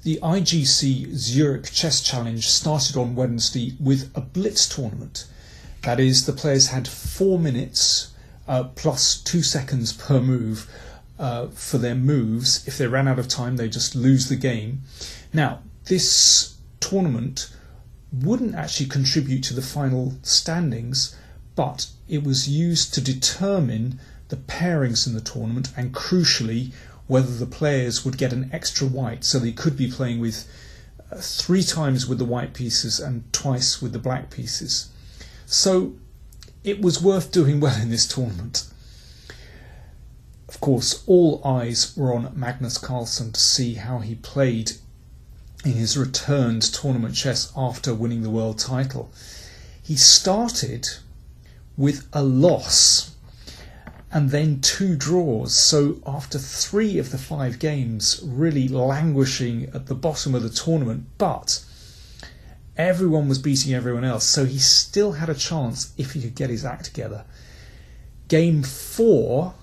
the IGC Zurich Chess Challenge started on Wednesday with a Blitz tournament. That is, the players had 4 minutes plus 2 seconds per move for their moves. If they ran out of time, they just lose the game. Now, this tournament wouldn't actually contribute to the final standings, but it was used to determine the pairings in the tournament and, crucially, whether the players would get an extra white. So they could be playing with 3 times with the white pieces and twice with the black pieces. So it was worth doing well in this tournament. Of course, all eyes were on Magnus Carlsen to see how he played in his return to tournament chess after winning the world title. He started with a loss and then 2 draws, so after 3 of the 5 games really languishing at the bottom of the tournament, but everyone was beating everyone else, so he still had a chance if he could get his act together. Game 4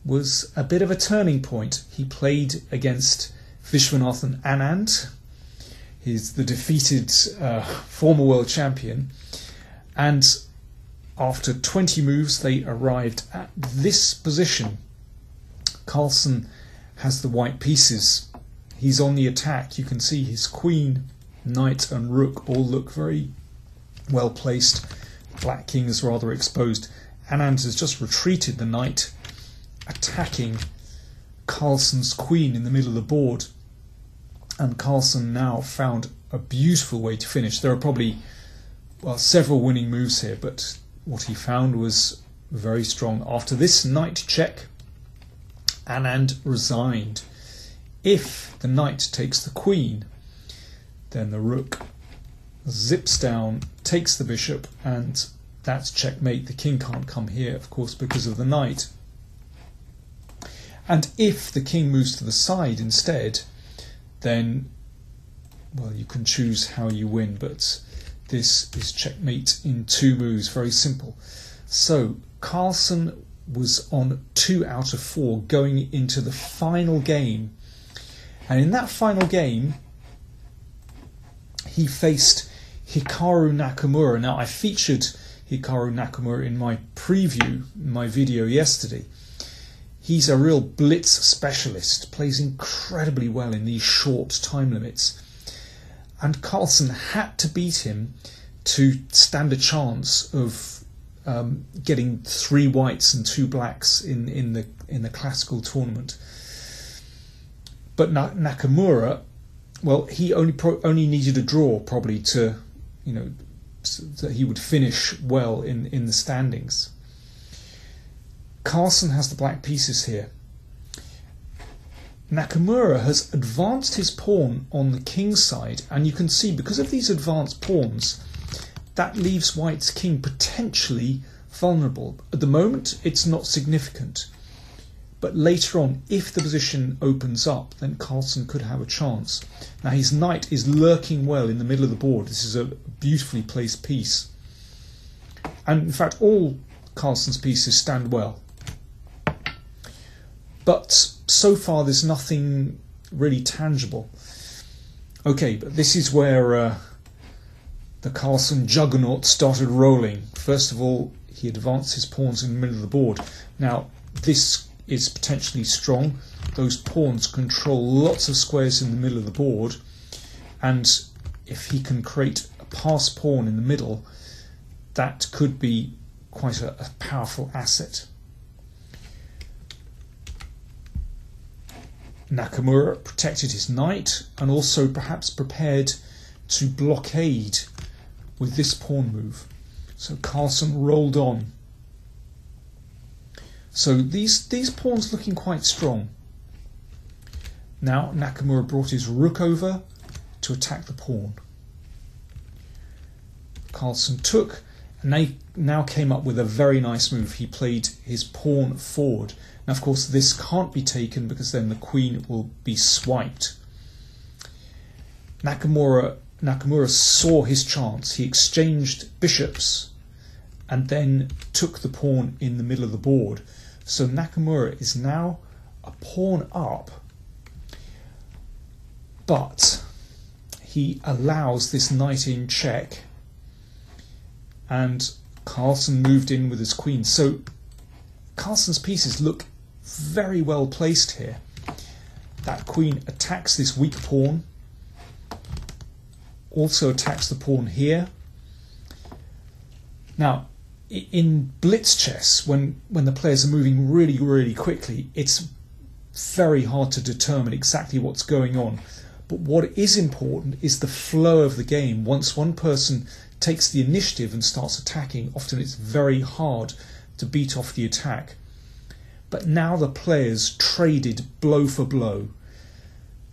was a bit of a turning point. He played against Viswanathan Anand. He's the defeated former world champion, and after 20 moves they arrived at this position. Carlsen has the white pieces. He's on the attack. You can see his queen, knight and rook all look very well placed. Black king is rather exposed. Anand has just retreated the knight, attacking Carlsen's queen in the middle of the board, and Carlsen now found a beautiful way to finish. There are probably several winning moves here, but what he found was very strong. After this knight check, Anand resigned. If the knight takes the queen, then the rook zips down, takes the bishop, and that's checkmate. The king can't come here, of course, because of the knight. And if the king moves to the side instead, then, well, you can choose how you win, but this is checkmate in 2 moves, very simple. So Carlsen was on 2 out of 4 going into the final game. And in that final game, he faced Hikaru Nakamura. Now, I featured Hikaru Nakamura in my preview, in my video yesterday. He's a real Blitz specialist, plays incredibly well in these short time limits. And Carlsen had to beat him to stand a chance of getting 3 whites and 2 blacks in the classical tournament. But Nakamura, well, he only needed a draw probably to, so that he would finish well in the standings. Carlsen has the black pieces here. Nakamura has advanced his pawn on the king's side, and you can see because of these advanced pawns, that leaves white's king potentially vulnerable. At the moment, it's not significant. But later on, if the position opens up, then Carlsen could have a chance. Now, his knight is lurking well in the middle of the board. This is a beautifully placed piece. And in fact, all Carlsen's pieces stand well. But so far, there's nothing really tangible. Okay, but this is where the Carlsen juggernaut started rolling. First of all, he advanced his pawns in the middle of the board. Now, this is potentially strong. Those pawns control lots of squares in the middle of the board, and if he can create a pass pawn in the middle, that could be quite a powerful asset. Nakamura protected his knight and also perhaps prepared to blockade with this pawn move. So Carlsen rolled on. So these pawns looking quite strong. Now Nakamura brought his rook over to attack the pawn. Carlsen took, and they now came up with a very nice move. He played his pawn forward. Now, of course, this can't be taken because then the queen will be swiped. Nakamura saw his chance. He exchanged bishops and then took the pawn in the middle of the board. So Nakamura is now a pawn up. But he allows this knight in check, and Carlsen moved in with his queen. So Carlsen's pieces look very well placed here. That queen attacks this weak pawn, also attacks the pawn here. Now, in blitz chess, when the players are moving really, really quickly, it's very hard to determine exactly what's going on. But what is important is the flow of the game. Once one person takes the initiative and starts attacking, often it's very hard to beat off the attack. But now the players traded blow for blow.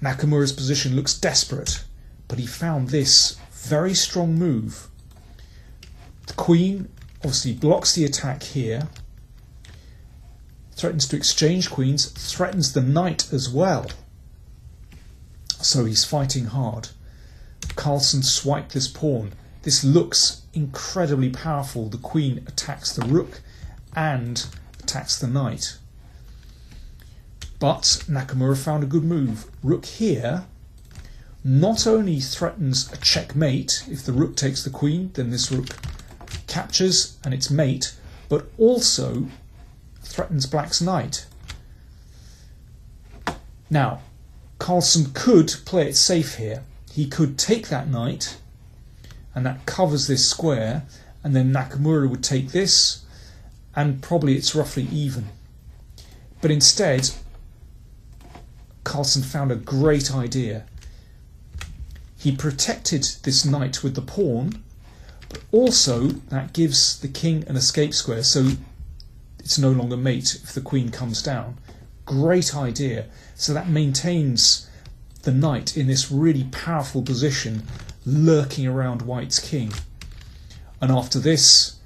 Nakamura's position looks desperate, but he found this very strong move. The queen obviously blocks the attack here, threatens to exchange queens, threatens the knight as well. So he's fighting hard. Carlsen swiped this pawn. This looks incredibly powerful. The queen attacks the rook and attacks the knight. But Nakamura found a good move. Rook here not only threatens a checkmate. If the rook takes the queen, then this rook captures and it's mate, but also threatens black's knight. Now, Carlsen could play it safe here. He could take that knight, and that covers this square, and then Nakamura would take this, and probably it's roughly even. But instead, Carlsen found a great idea. He protected this knight with the pawn, but also that gives the king an escape square, so it's no longer mate if the queen comes down. Great idea. So that maintains the knight in this really powerful position, lurking around white's king. And after this,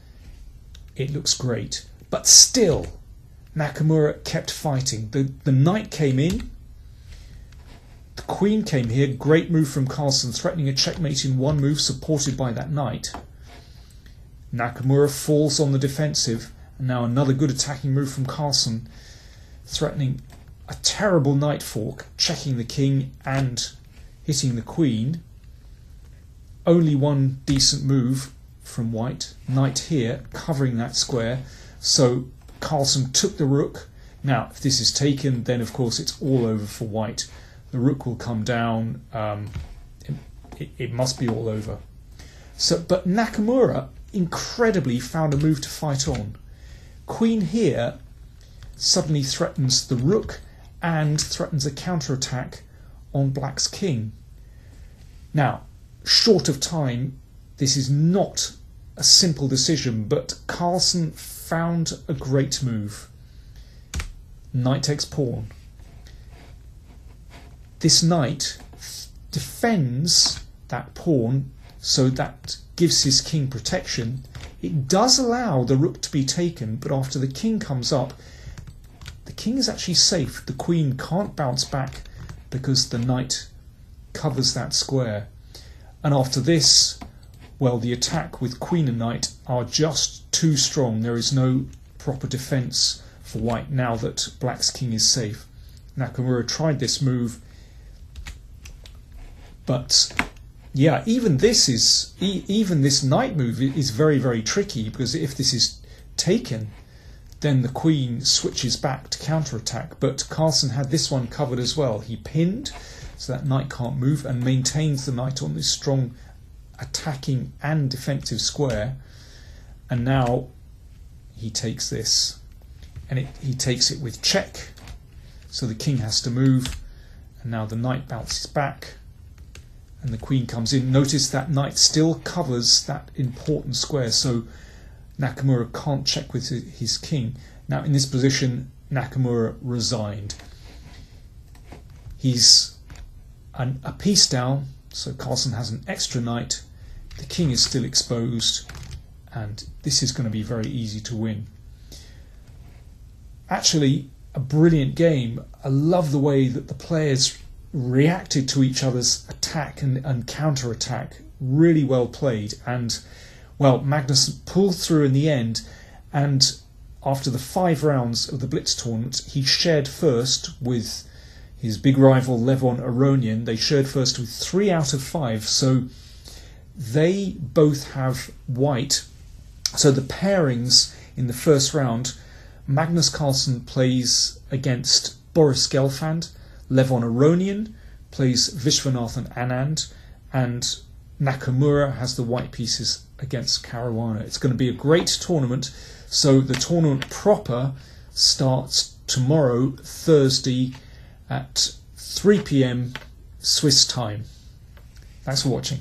it looks great. But still, Nakamura kept fighting. The knight came in, the queen came here, great move from Carlsen, threatening a checkmate in one move, supported by that knight. Nakamura falls on the defensive, and now another good attacking move from Carlsen, threatening a terrible knight fork, checking the king and hitting the queen. Only one decent move from white, knight here, covering that square. So Carlsen took the rook. Now, if this is taken, then of course it's all over for white. The rook will come down. It must be all over. So, but Nakamura incredibly found a move to fight on. Queen here suddenly threatens the rook and threatens a counterattack on black's king. Now, short of time, this is not a simple decision, but Carlsen found a great move. Knight takes pawn. This knight defends that pawn, so that gives his king protection. It does allow the rook to be taken, but after the king comes up, the king is actually safe. The queen can't bounce back because the knight covers that square. And after this, well, the attack with queen and knight are just too strong. There is no proper defence for white now that black's king is safe. Nakamura tried this move, but yeah, even this knight move is very, very tricky, because if this is taken, then the queen switches back to counterattack. But Carlsen had this one covered as well. He pinned, so that knight can't move, and maintains the knight on this strong attacking and defensive square. And now he takes this, and he takes it with check, so the king has to move, and now the knight bounces back, and the queen comes in. Notice that knight still covers that important square, so Nakamura can't check with his king. Now in this position, Nakamura resigned. He's a piece down, so Carlsen has an extra knight. The king is still exposed, and this is going to be very easy to win. Actually, a brilliant game. I love the way that the players reacted to each other's attack and counter-attack. Really well played, and well, Magnus pulled through in the end, and after the 5 rounds of the Blitz tournament, he shared first with his big rival Levon Aronian. They shared first with 3 out of 5, so they both have white. So the pairings in the first round, Magnus Carlsen plays against Boris Gelfand, Levon Aronian plays Viswanathan Anand, and Nakamura has the white pieces against Caruana. It's going to be a great tournament. So the tournament proper starts tomorrow, Thursday, at 3 p.m. Swiss time. Thanks for watching.